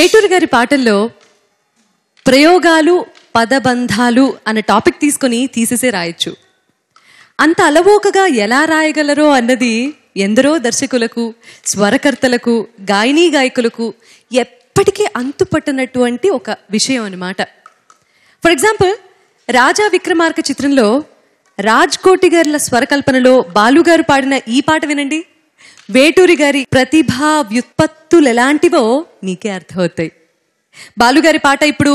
వేటూరి గారి పాటల్లో ప్రయోగాలు పదబంధాలు అనే టాపిక్ తీసుకొని తీసేసే రాయొచ్చు. అంత అలవోకగా ఎలా రాయగలరో అన్నది ఎందరో దర్శకులకు, స్వరకర్తలకు, గాయనీ గాయకులకు ఎప్పటికీ అంతుపట్టనటువంటి ఒక విషయం అన్నమాట. ఫర్ ఎగ్జాంపుల్, రాజా విక్రమార్క చిత్రంలో రాజ్కోటి గారి స్వరకల్పనలో బాలుగారు పాడిన ఈ పాట వినండి. వేటూరి గారి ప్రతిభా వ్యుత్పత్తులు ఎలాంటివో మీకే అర్థమవుతాయి. బాలుగారి పాట ఇప్పుడు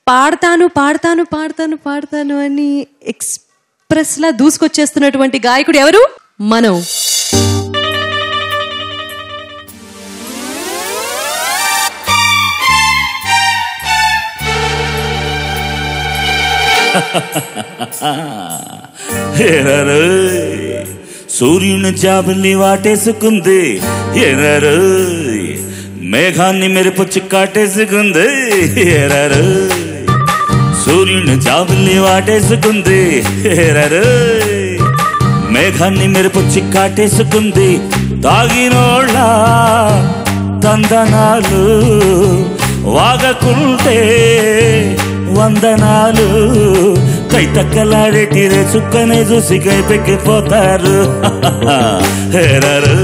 పాడతాను పాడతాను పాడతాను పాడతాను అని ఎక్స్ప్రెస్ లా దూసుకొచ్చేస్తున్నటువంటి గాయకుడు ఎవరు? మనం. సూర్యుని జాబిల్లి వాటేసుకుంది, ఎర్రరు మేఘాన్ని మెరుపుచ్చి కాటేసుకుంది, ఎర్రరు సూర్యుని జాబిల్లి వాటేసుకుంది, ఎర్రరు మేఘాన్ని మెరుపుచ్చి కాటేసుకుంది. తాగినోళ్ళ తందనాలు వాగకుంటే వందనాలు, కైతక్కలాడేటిరే చుక్కనే చూసి కైపెక్కిపోతారు. హేరారు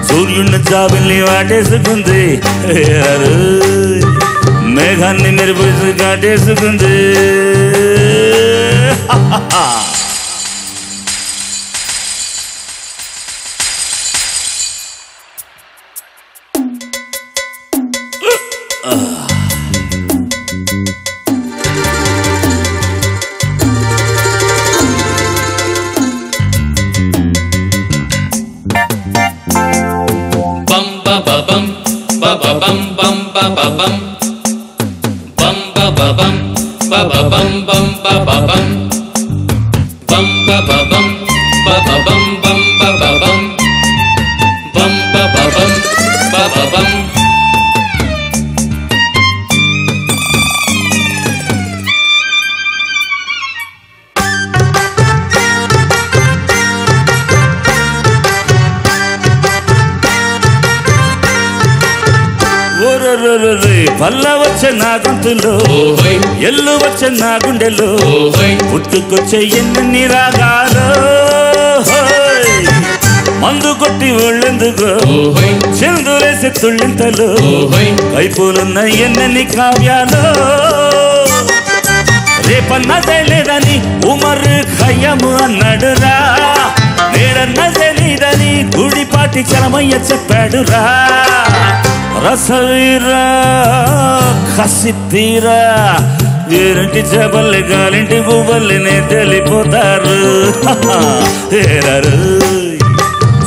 సూర్యుడిని జాబిల్ని వాటేసుకుంది, హేరారు మేఘాన్ని మెరుపుచి కాటేసుకుంది. పల్ల వచ్చే నా గొంతులో, ఎల్లు వచ్చే నా గుండెలో, పుట్టుకొచ్చే ఎన్ని రాగాలు, మందు కొట్టి ఒళ్ళెందుకు చిందులేసి తుళ్ళింతలు, కైపులున్న ఎన్నెన్ని కావ్యాలు. రేపన్నదే లేదని ఉమర్ ఖయ్యము అన్నాడురా, నేడన్నదే లేదని గుడిపాటి చలమయ్య చెప్పాడురా. రసవీరా కసితీరా ఏరంటి చేపల్లి గాలింటి బువ్వల్లినే తెలిపోతారు. ఏరారు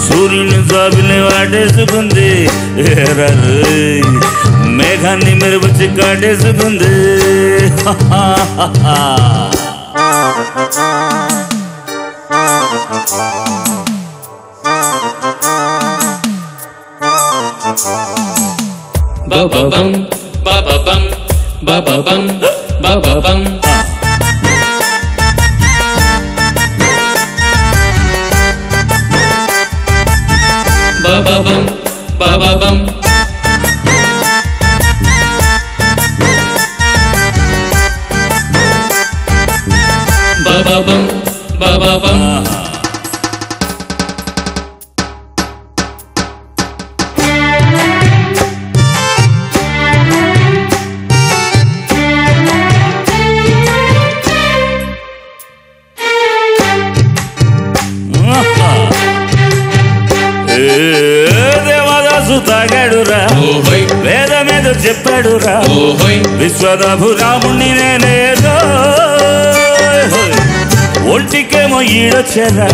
సూర్యుని జాబిల్ని వాటేసుకుంది, ఏరారు మేఘాన్ని మెరుపుచి కాటేసుకుంది. Ba-ba-bum, ba-ba-bum, ba-ba-bum, ba-ba-bum. Ba-ba-bum, ba-ba-bum. Ba-ba-bum, ba-ba-bum. Devadasu తాగాడురా, వేదమేదో చెప్పాడురా, విశ్వదాభురాముణ్ణి నేనేదో. ఒంటికేమో ఈడొచ్చారా,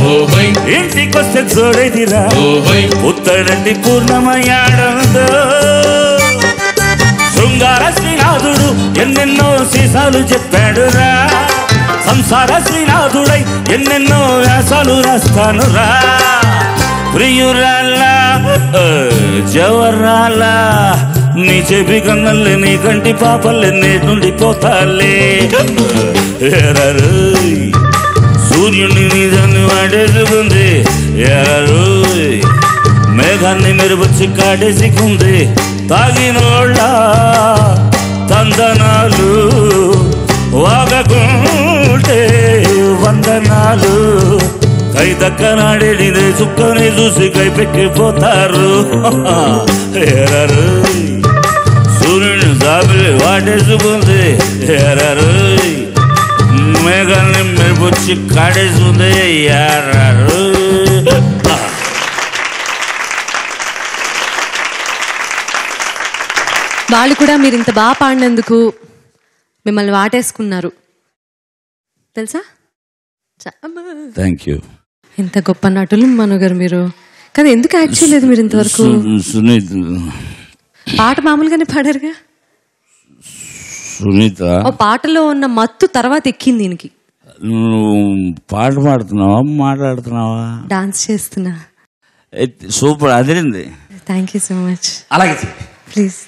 ఇంటికొస్తే జోడేదిరా, ఉత్తడంటి పూర్ణమయ్యాడంతో. శృంగార శ్రీనాథుడు ఎన్నెన్నో సీసాలు చెప్పాడురా, సంసార శ్రీనాథుడై ఎన్నెన్నో వ్యాసాలు రాస్తానురా. ప్రియురాలా జవరాలా నీ చెవి కన్నల్లి నీ కంటి పాపల్లి నేటుండి పోతాలే. ఎరరు సూర్యుని నిజాన్ని వాడేసుకుంది, ఎరరు మేఘాన్ని మెరుపుచ్చి కాటేసుకుంది, తాగినోళ్ళ తందనాలు వాగకుంటే వందనాలు కై దక్కనాడేడిదే చుక్కని చూసి కై పెట్టిపోతారు ఏరారు సూర్యుని జాబిలి వాటేసుకుంది ఏరారు మేఘాన్ని మెరుపుచ్చి కాడేసుకుంది ఏరారు వాళ్ళు కూడా మీరు ఇంత బాగా పాడినందుకు మిమ్మల్ని వాటేసుకున్నారు తెలుసా థ్యాంక్ యూ ఇంత గొప్ప నటులు మను గారు మీరు కానీ ఎందుకు యాక్ట్ చేయలేదు మీరు ఇంతవరకు సునీత పాట మామూలుగానే పాడారుగా సునీత ఓ పాటలో ఉన్న మత్తు తర్వాత ఎక్కింది దీనికి నువ్వు పాట పాడుతున్నావా మాట్లాడుతున్నావా డాన్స్ చేస్తున్నా super Adirindi thank you so much అలాగే ప్లీజ్